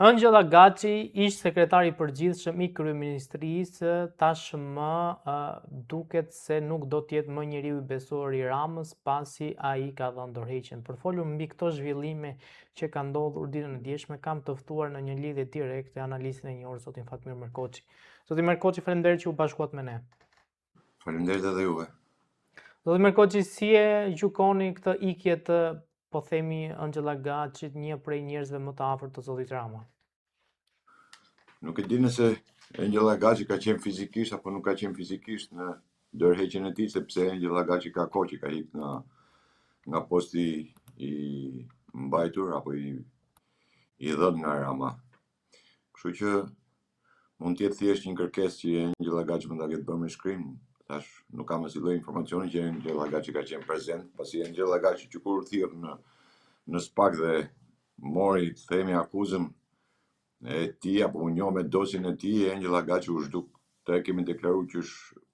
Angela Gaci, ish sekretari i përgjithshëm i kryeministrisë, tashmë duket se nuk do të jetë më njeriu i besuar i Ramës pasi ai ka dhënë dorëheqjen. Për folur mbi këto zhvillime që kanë ndodhur ditën e djeshme, kam të ftuar në një lidhje direkte analistin e njohur zotin Fatmir Merkoçi. Zoti Merkoçi, faleminderit që u bashkuat me ne. Faleminderit edhe juve. Zoti Merkoçi, si e gjykoni këtë ikje të, po themi, Angela Gaçit, një prej njerëzve më të afërt të zotit Rama? Nuk e di nëse Angela Gaci ka qenë fizikisht apo nuk ka qenë fizikisht në dorëheqjen e tij, sepse Angela Gaci ka kohë që ka ikë nga posti i mbajtur apo i dhënë nga Rama. Kështu që mund të jetë thjesht një kërkesë që Angela Gaci mund ta ketë bërë me shkrim. Tash nuk kam asnjë lloj informacioni që Angela Gaci ka qenë prezent, pasi Angela Gaci që kur thirr në SPAK dhe mori, themi, akuzën e tij apo u njoh me dosjen e tij, Angela Gaci u zhduk. Të kemi deklaruar që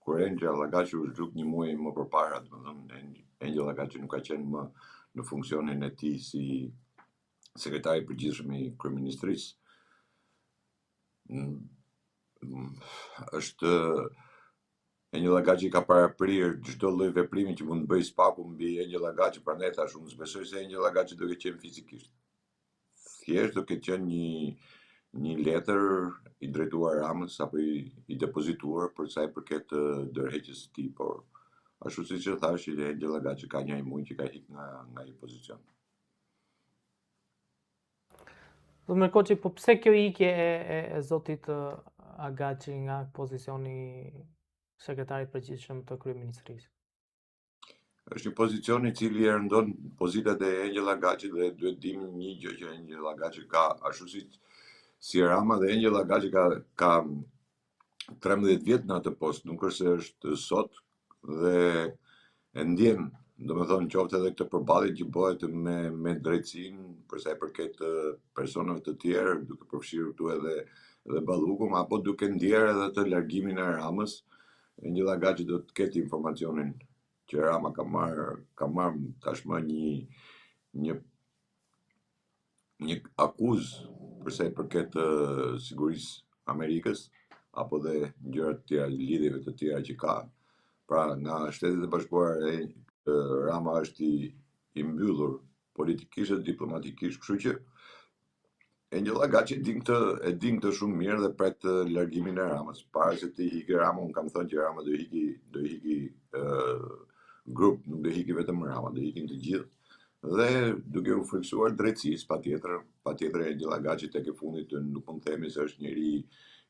kur Angela Gaci u zhduk një muaj më përpara, domethënë Angela Gaci nuk ka qenë më në funksionin e tij si sekretari i përgjithshëm i kryeministrisë. Është Angela Gaci ka paraprirë çdo lloj veprimi që mund të bëjë SPAK-u mbi Angela Gaci, prandaj thash unë s'besoj se Angela Gaci do të qenë fizikisht. Thjesht do të qenë një letër i drejtuar Ramës apo i depozituar për sa i përket dorëheqjes së tij, por ashtu siç e thash, Angela Gaci ka një muaj që ka ikë nga ai pozicion. Zoti Merkoçi, po pse kjo ikje e zotit Agaci nga pozicioni sekretarit përgjithshëm të kryeministrisë? Është një pozicion i cili e rëndon pozitat e Angela Gaci dhe duhet dim një gjë që Angela Gaci ka, ashtu si Rama dhe Angela Gaci ka 13 vjet në atë post, nuk është se është sot dhe e ndjen, domethënë qoftë edhe këtë përballje që bëhet me drejtsinë për sa i përket personave të tjerë, duke përfshirë këtu edhe Ballukun, apo duke ndjerë edhe të largimin e Ramës, Angela Gaci do të ketë informacionin që Rama ka marrë tashmë një akuzë për sa i përket sigurisë Amerikës apo dhe gjëra të tjera, lidhjeve të tjera që ka. Pra, nga Shtetet e Bashkuara Rama është i mbyllur politikisht dhe diplomatikisht, kështu që Angela Gaci e din këtë shumë mirë dhe pret largimin e Ramës. Para se të ikë Rama, unë kam thënë që Rama do hiki grup, nuk do hiki vetëm Rama, do hikin të gjithë. Dhe duke u friksuar drejtësisë, patjetër Angela Gaci tek e fundit nuk mund të themi se është njeri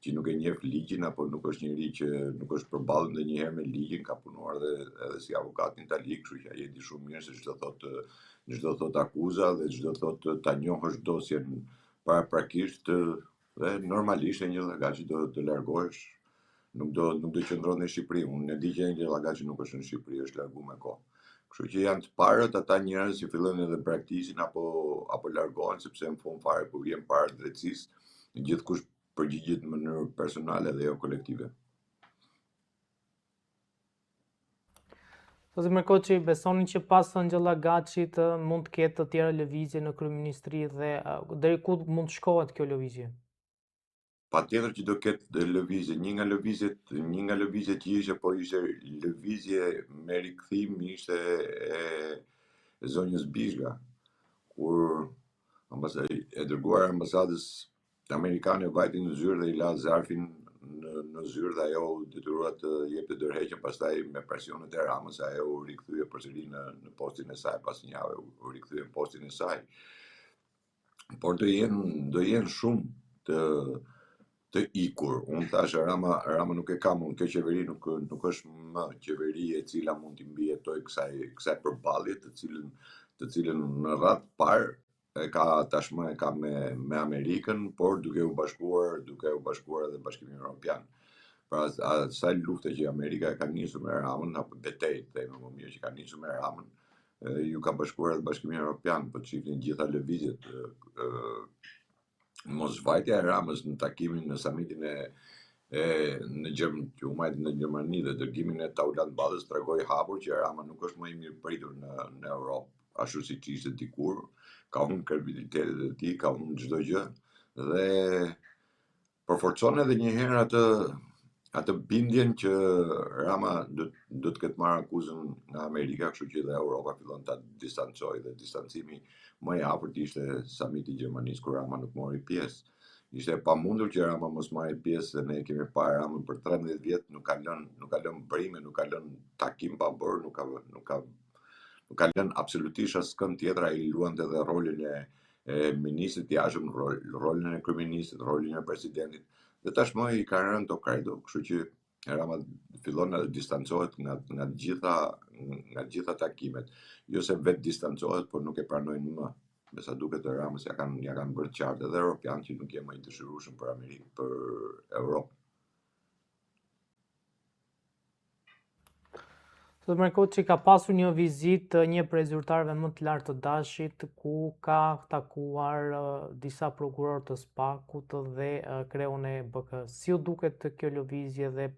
që nuk e njeh ligjin apo nuk është njeri që nuk është përballur ndonjëherë me ligjin, ka punuar edhe si avokat në Itali, kështu që ai di shumë mirë se çdo thot akuza dhe çdo thot ta njohësh dosjen paraprakisht dhe normalisht Angela Gaci do të largohesh, nuk do qëndron në Shqipëri. Unë e di që Angela Gaci nuk është në Shqipëri, është larguar me kohë. Kështu që janë të parët ata njerëz që fillojnë edhe braktisin apo largohen, sepse në fund fare kur vjen para drejtësisë, gjithkush përgjigjet në mënyrë personale dhe jo kolektive. Zoti Merkoçi, besoni që pas Angela Gaçit mund të ketë të tjera lëvizje në kryeministri dhe deri ku mund të shkohet kjo lëvizje? Patjetër që do ketë lëvizje. Një nga lëvizjet që ishte, po ishte lëvizje me rikthim, ishte e zonjës Bishga, kur e dërguar ambasadës amerikane vajti në zyrë dhe i la zarfin në zyrë dhe ajo detyruar të jepte dorëheqjen, pastaj me presionet e Ramës ajo u rikthye përsëri në postin e saj, pas një jave u rikthye në postin e saj. Por do jenë shumë të ikur. Unë thash Rama nuk e ka mund, kjo qeveri nuk është më qeveri e cila mund të mbijetoj kësaj përballje, të cilën në radhë parë e ka me Amerikën, por duke u bashkuar edhe Bashkimin Evropian. Pra, asaj lufte që Amerika e ka nisur me Ramën, apo betejë, themi më mirë, që ka nisur me Ramën, ju ka bashkuar edhe Bashkimi Evropian, po shihni gjitha lëvizjet, mosvajtja e Ramës në takimin në samitin që u majtë në Gjermani dhe dërgimin e Taulant Ballës tregoi hapur që Rama nuk është më i mirë pritur në Europë, ashtu siç ishte dikur, ka humbur kredibilitetin e tij, ka humbur çdo gjë dhe përforcon edhe një herë atë bindjen që Rama do të ketë marrë akuzën nga Amerika, kështu që dhe Europa fillon ta distancojë dhe distancimi më i afërt ishte samiti i Gjermanisë kur Rama nuk mori pjesë. Ishte e pamundur që Rama mos marrë pjesë, dhe ne kemi parë Ramën për 13 vjet, nuk ka lënë brime, nuk ka lënë takim pa bërë, nuk ka lënë absolutisht askënd tjetër. Ai luante edhe rolin e ministrit të jashtëm, rolin e kryeministit, rolin e presidentit. Dhe tashmë i ka rënë to credo, kështu që Rama fillon të distancohet nga të gjitha takimet. Jo se vetë distancohet, por nuk e pranojnë më. Me sa duket Ramës ja kanë bërë qartë edhe europian që nuk je më i dëshirueshëm për Amerikë, për Europë. Zot Markoçi ka pasur një vizitë një prej zyrtarëve më të lartë të Dashit, ku ka takuar disa prokurorë të SPAK-ut dhe kreun e BK-s. Si u duket kjo lëvizje, dhe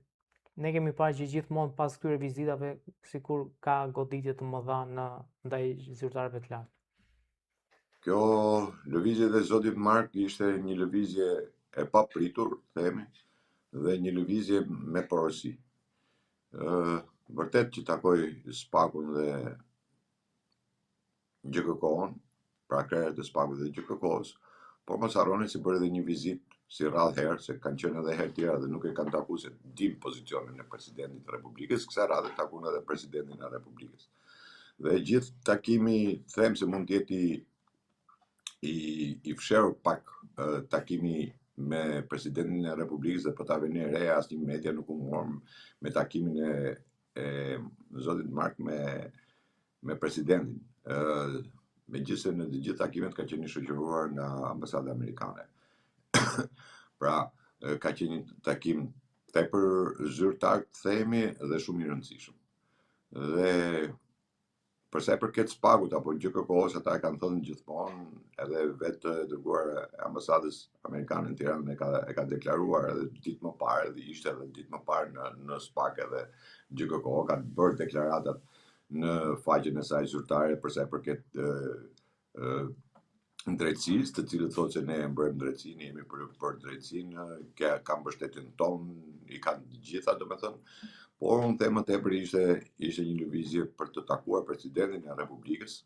ne kemi parë që gjithmonë pas këtyre vizitave sikur ka goditje të mëdha ndaj zyrtarëve të lartë. Kjo lëvizje dhe zotit Mark ishte një lëvizje e papritur, themi, dhe një lëvizje me porosi. Vërtet që takoj SPAK-un dhe GKK-on, pra krerët e SPAK-ut dhe GKK-s, por mos harroni se bërë edhe një vizitë si radhë herë, se kanë qenë edhe herë tjera dhe nuk e kanë takuar, se dim pozicionin e presidentit të Republikës, kësaj radhe takuan edhe presidentin e Republikës. Dhe gjithë takimi, them se mund të jetë i fshehur pak takimi me presidentin e Republikës, dhe po ta vini re, asnjë media nuk u mor me takimin e zotit Mark me presidentin. Megjithëse në të gjithë takimet ka qenë i shoqëruar nga ambasada amerikane. Pra, ka qenë një takim tepër zyrtar, themi, dhe shumë i rëndësishëm. Dhe për sa i përket SPAK-ut apo GKK-s, ata e kanë thënë gjithmonë, edhe vetë dërguar e ambasadës amerikane në Tiranë e ka deklaruar edhe ditë më parë, dhe ishte edhe ditë më parë në SPAK edhe GKK ka bërë deklaratat në faqen e saj zyrtare për sa i përket drejtësisë, të cilët thotë se ne e mbrojmë drejtësinë, jemi për drejtësinë, ka mbështetjen tonë, i kanë të gjitha, domethënë. Por unë them më tepër ishte një lëvizje për të takuar presidentin e Republikës,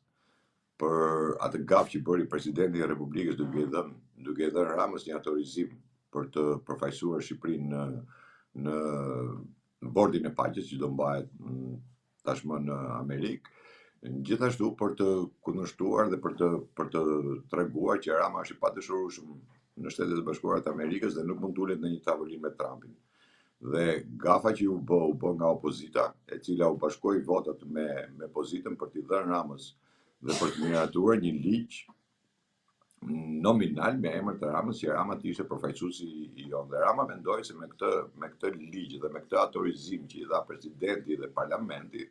për atë gaf që bëri presidenti e Republikës duke i dhënë Ramës një autorizim për të përfaqësuar Shqipërinë në bordin e paqes që do mbahet tashmë në Amerikë. Gjithashtu për të kundërshtuar dhe për të treguar që Rama është i padëshurueshëm në Shtetet e Bashkuara të Amerikës dhe nuk mund të ulet në një tavolinë me Trumpin. Dhe gafa që u bë nga opozita, e cila u bashkoi votat me pozitën për t'i dhënë Ramës dhe për të miratuar një ligj nominal me emër të Ramës, që Rama të ishte përfaqësuesi i jonë. Dhe Rama mendoi se me këtë ligj dhe me këtë autorizim që i dha presidenti dhe parlamenti,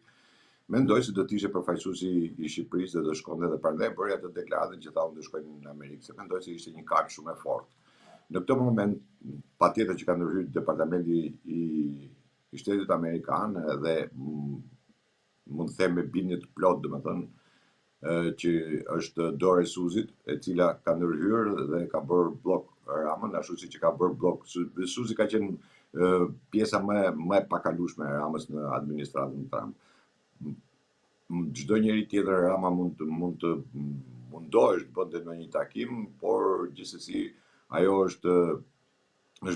mendoj se do të ishte përfaqësuesi i Shqipërisë dhe do shkonte, dhe prandaj bëri atë deklaratën që tha unë do shkoj në Amerikë, se mendoj se ishte një kart shumë e fortë. Në këtë moment, patjetër që ka ndërhyrë departamenti i Shtetit Amerikan, dhe mund të them me bindje të plotë, domethënë që është Dore Suzit, e cila ka ndërhyrë dhe ka bërë blok Ramën, ashtu siç që ka bërë blok Suzi, ka qenë pjesa më e pakalueshme e Ramës në administratën Trump. Çdo njeri tjetër Rama mund të mundohesh të bënte në një takim, por gjithsesi ajo është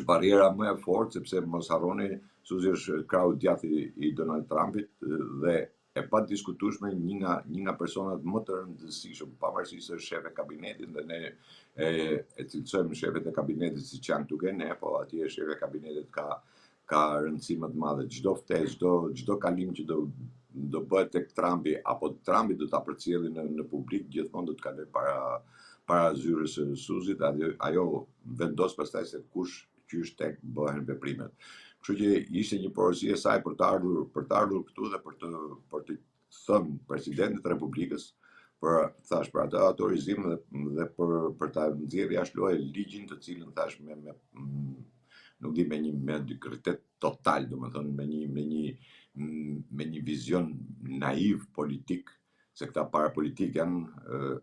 barriera më e fortë, sepse mos harroni, Suzi është krau djathi i Donald Trumpit dhe e pa diskutueshme një nga personat më të rëndësishëm, pavarësisht se është shef e kabinetit, dhe ne e cilësojmë shefet e kabinetit siç janë duke ne, po atje shef e kabinetit ka rëndësi më të madhe. Çdo ftesë, çdo kalim që do bëhet tek Trumpi, apo Trumpi do ta përcjellë në publik, gjithmonë do të kaloj para zyrës së Suzit, ajo vendos pastaj se kush qysh tek bëhen veprimet. Kështu që ishte një porosi e saj për të ardhur këtu dhe për të thënë presidentit të Republikës për atë autorizim dhe për ta nxjerrë jashtë loje ligjin, të cilën thash nuk di, me një dikritet total, domethënë me një vizion naiv politik, se këta parapolitik janë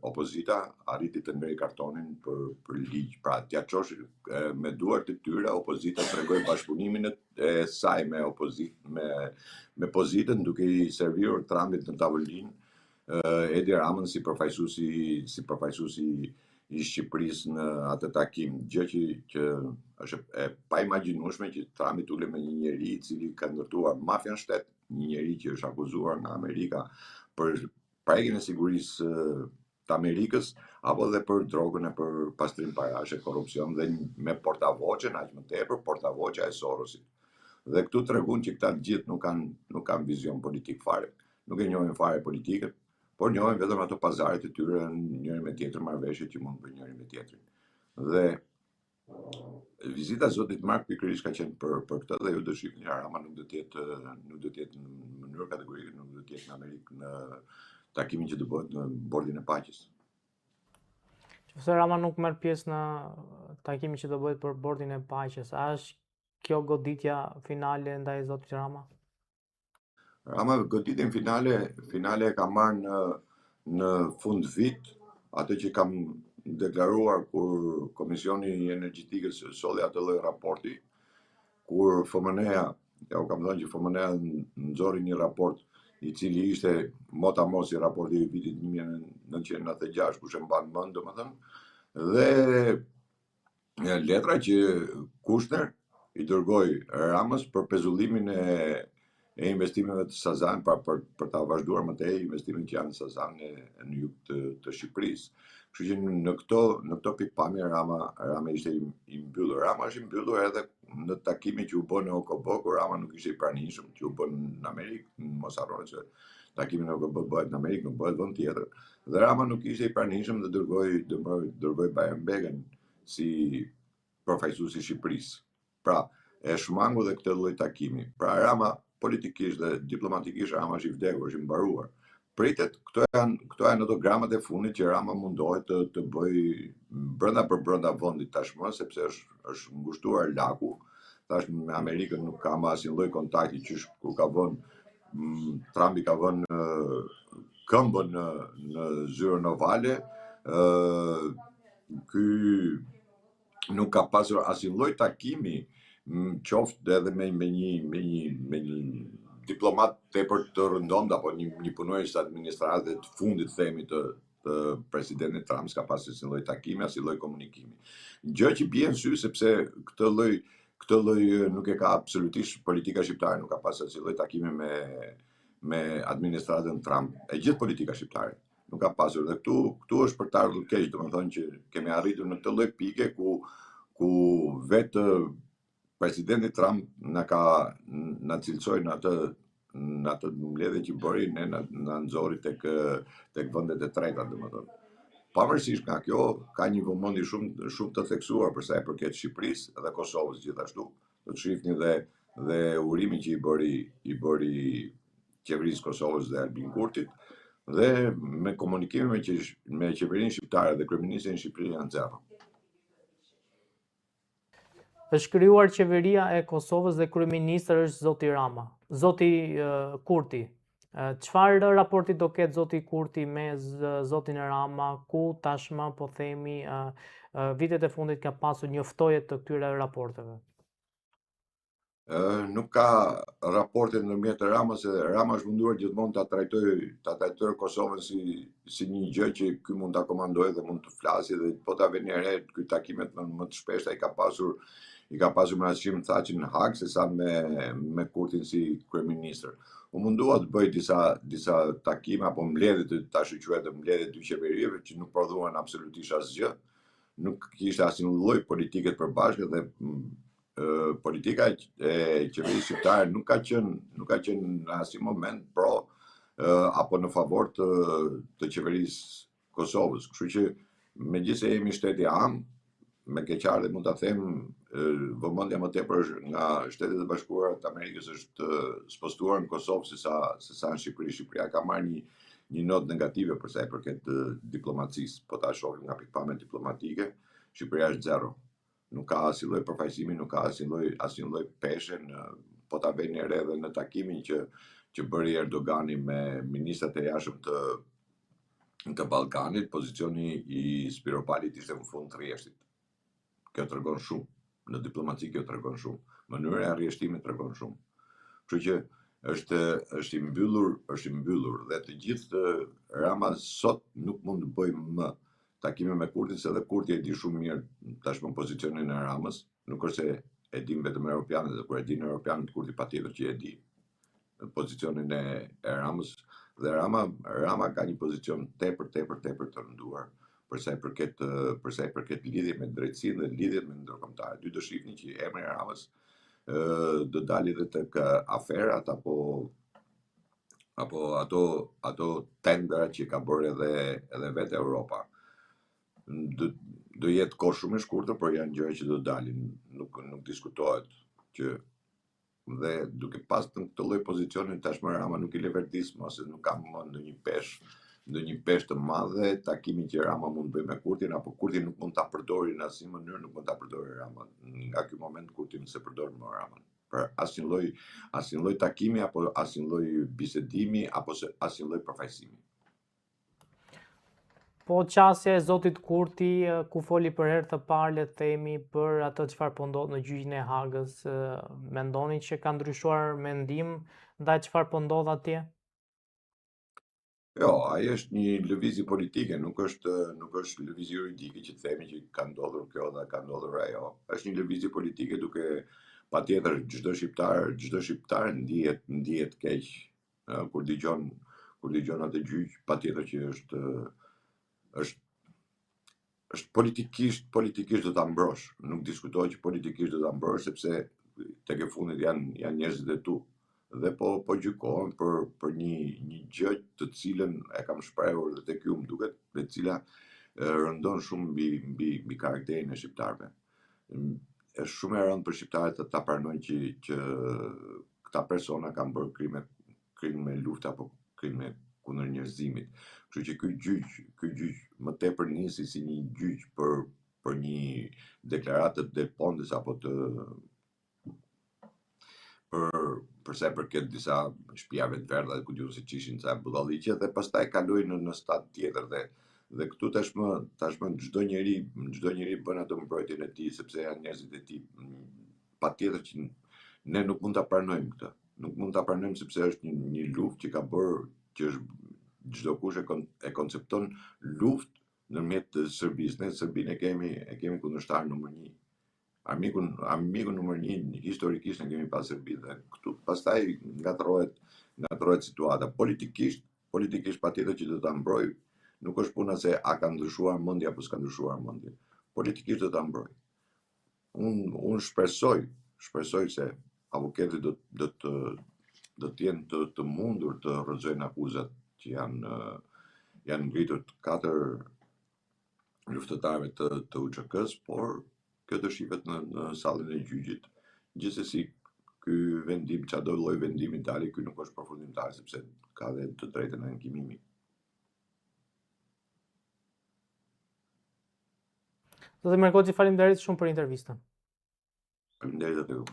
opozita, arriti të ngrej kartonin për ligj. Pra, t'ja çosh me duart e tyre, opozita tregoi bashkëpunimin e saj me pozitën, duke i servir Trumpit në tavolinë Edi Ramën si përfaqësuesi i Shqipërisë në atë takim, gjë që është e paimagjinueshme që Trumpi tulet me një njeri i cili ka ndërtuar mafian shtet, një njeri që është akuzuar nga Amerika për prekjen e sigurisë të Amerikës, apo dhe për drogën e për pastrim parash e korrupsion, dhe me portavoce, aq më tepër portavoce e Sorosit. Dhe këtu tregon që këta gjithë nuk kanë vizion politik fare, nuk e njohin fare politikën, por njohin vetëm ato pazaret e tyre njëri me tjetër, marrëveshjet që mund të bëjnë njëri me tjetrin. Dhe vizita e zotit Mark pikërisht ka qenë për këtë, dhe ju do shihni Rama nuk do të jetë në mënyrë kategorike, nuk do të jetë në Amerikë në takimin që do bëhet në bordin e paqes. Nëse Rama nuk merr pjesë në takimin që do bëhet për bordin e paqes, a është kjo goditja finale ndaj zotit Rama? Rama goditjen finale e ka marrë në fund vit, atë që kam deklaruar kur Komisioni i Energjetikës solli atë lloj raporti, kur FMN-ja, u kam thënë që FMN-ja nxorri një raport i cili ishte motamos i raporti i vitit 1996, kush e mban mend, domethënë, dhe letra që Kushner i dërgoi Ramës për pezullimin e investimeve të Sazan, për ta vazhduar më tej investimet që janë në Sazan në jug të Shqipërisë. Kështu që në këto pikpamje Rama ishte i mbyllur. Rama është i mbyllur edhe në takimin që u bën në OKB, kur Rama nuk ishte i pranishëm, që u bën në Amerikë, mos harroni se takimi në OKB bëhet në Amerikë, nuk bëhet vend tjetër. Dhe Rama nuk ishte i pranishëm dhe dërgoi Bajrambekën si përfaqësues i Shqipërisë. Pra, e shmangu dhe këtë lloj takimi. Pra, Rama politikisht dhe diplomatikisht Rama është i vdekur, është i mbaruar. Pritet, këto janë ato gramat e fundit që Rama mundohet të bëj brenda vendit tashmë, sepse është ngushtuar laku. Tash me Amerikën nuk ka më asnjë lloj kontakti, që kur ka vënë Trumpi ka vënë këmbën në zyrën ovale, ky nuk ka pasur asnjë lloj takimi, qoftë edhe me një diplomat tepër të rëndom, apo një punonjës të administratës të fundit, themi, të presidentit Trump, s'ka pasur asnjë lloj takimi, asnjë lloj komunikimi. Gjë që bie në sy, sepse këtë lloj nuk e ka absolutisht politika shqiptare, nuk ka pasur asnjë lloj takimi me administratën Trump. E gjithë politika shqiptare nuk ka pasur, dhe këtu është për të ardhur keq, domethënë që kemi arritur në këtë lloj pike ku vetë presidenti Trump na cilësoi në atë mbledhje që bëri, ne na nxorri tek vendet e treta, domethënë. Pavarësisht nga kjo, ka një vëmendje shumë të theksuar për sa i përket Shqipërisë dhe Kosovës gjithashtu. Do të shihni dhe urimin që i bëri qeverisë Kosovës dhe Albin Kurtit, dhe me komunikimin me qeverinë shqiptare dhe kryeministrin e Shqipërisë janë zero. Është krijuar qeveria e Kosovës dhe kryeministër është zoti Rama. Zoti Kurti. Çfarë raporti do ketë zoti Kurti me zotin Rama, ku tashmë po themi vitet e fundit ka pasur një ftoje të këtyre raporteve? Nuk ka raporte ndërmjet të Ramës, se Rama është munduar gjithmonë ta trajtojë Kosovën si një gjë që ky mund ta komandojë dhe mund të flasë, dhe po ta vjen re ky takimet më të shpeshta i ka pasur me Hashim Thaçin në Hag, sesa me Kurtin si kryeministër. U mundua të bëj disa takime apo mbledhje, tash quhet mbledhje dy qeverive, që nuk prodhuan absolutisht asgjë. Nuk kishte asnjë lloj politike të përbashkët, dhe politika e qeverisë shqiptare nuk ka qenë në asnjë moment pro apo në favor të qeverisë Kosovës. Kështu që megjithëse jemi shteti i am, me keqardhje mund ta them, vëmendja më tepër nga Shtetet e Bashkuara të Amerikës është spostuar në Kosovë sesa në Shqipëri. Shqipëria ka marrë një notë negative për sa i përket diplomacisë. Po ta shohim nga pikpamjet diplomatike, Shqipëria është zero. Nuk ka asnjë lloj përfaqësimi, nuk ka asnjë lloj peshe, po ta vëni re edhe në takimin që bëri Erdogani me ministrat e jashtëm të të Ballkanit, pozicioni i Spiropalit ishte në fund të rrjeshtit. Kjo tregon shumë. Në diplomaci kjo tregon shumë. Mënyra e arrestimit tregon shumë. Kështu që është i mbyllur dhe të gjithë Rama sot nuk mund të bëjmë më takime me Kurtin, se dhe Kurti e di shumë mirë tashmë pozicionin e Ramës, nuk është se e dim vetëm europianët, dhe kur e din europianët Kurti patjetër që e di pozicionin e Ramës, dhe Rama ka një pozicion tepër të rënduar për sa i përket lidhje me drejtësinë dhe lidhjet me ndërkombëtarët. Ju do shihni që emri i Ramës do dalë edhe tek aferat apo ato tendera që ka bërë edhe vetë Europa. Do jetë kohë shumë e shkurtër, por janë gjëra që do dalin, nuk diskutohet që dhe duke pas në këtë lloj pozicioni tashmë Rama nuk i leverdis më, ose nuk ka më ndonjë peshë të madhe takimi që Rama mund të bëjë me Kurtin, apo Kurti nuk mund ta përdori në asnjë mënyrë, nuk mund ta përdori Rama. Nga ky moment Kurti nuk se përdor më Ramën për asnjë lloj takimi apo asnjë lloj bisedimi apo asnjë lloj përfaqësimi. Po qasja e Zotit Kurti, ku foli për herë të parë, le të themi, për atë çfarë po ndodh në gjyqin e Hagës, mendoni që ka ndryshuar mendim ndaj çfarë po ndodh atje? Jo, ai është një lëvizje politike, nuk është lëvizje juridike që të themi që ka ndodhur kjo dhe ka ndodhur ajo. Është një lëvizje politike duke patjetër çdo shqiptar ndihet keq kur dëgjon atë gjyq, patjetër që është politikisht do ta mbrosh. Nuk diskutohet që politikisht do ta mbrosh, sepse tek e fundit janë njerëzit e tu. Dhe po gjykohen për një gjë të cilën e kam shprehur dhe tek ju më duket, e cila rëndon shumë mbi karakterin e shqiptarëve. Është shumë e rëndë për shqiptarët të ta pranojnë që këta persona kanë bërë krime lufte apo krime kundër njerëzimit. Kështu që ky gjyq më tepër nisi si një gjyq për një deklaratë të Del Pontes apo për sa i përket disa shtëpiave të verdha, ku diun se ishin ca budalliqe, dhe pastaj kaloi në stad tjetër dhe këtu tashmë çdo njeri bën atë mbrojtjen e tij, sepse janë njerëzit e tij. Patjetër që ne nuk mund ta pranojmë këtë. Nuk mund ta pranojmë sepse është një luftë që ka bërë, që është çdo kush e koncepton luftë ndërmjet të Serbisë. Ne Serbinë e kemi kundërshtar numër 1. Armikun numër 1 historikisht ne kemi pas Serbinë, dhe këtu pastaj ngatrohet situata. Politikisht patjetër që do ta mbroj, nuk është puna se a ka ndryshuar mendja apo s'ka ndryshuar mendja. Politikisht do ta mbroj. Unë shpresoj se avukatët do të jenë të mundur të rrëzojnë akuzat që janë ngritur 4 luftëtarëve të UÇK-s, por kjo do shihet në sallën e gjyqit. Gjithsesi, ky vendim, çdo lloj vendimi dali, ky nuk është përfundimtar, sepse ka dhe të drejtën e ankimimi. Zotë Merkoçi, faleminderit shumë për intervistën. Faleminderit atë ju.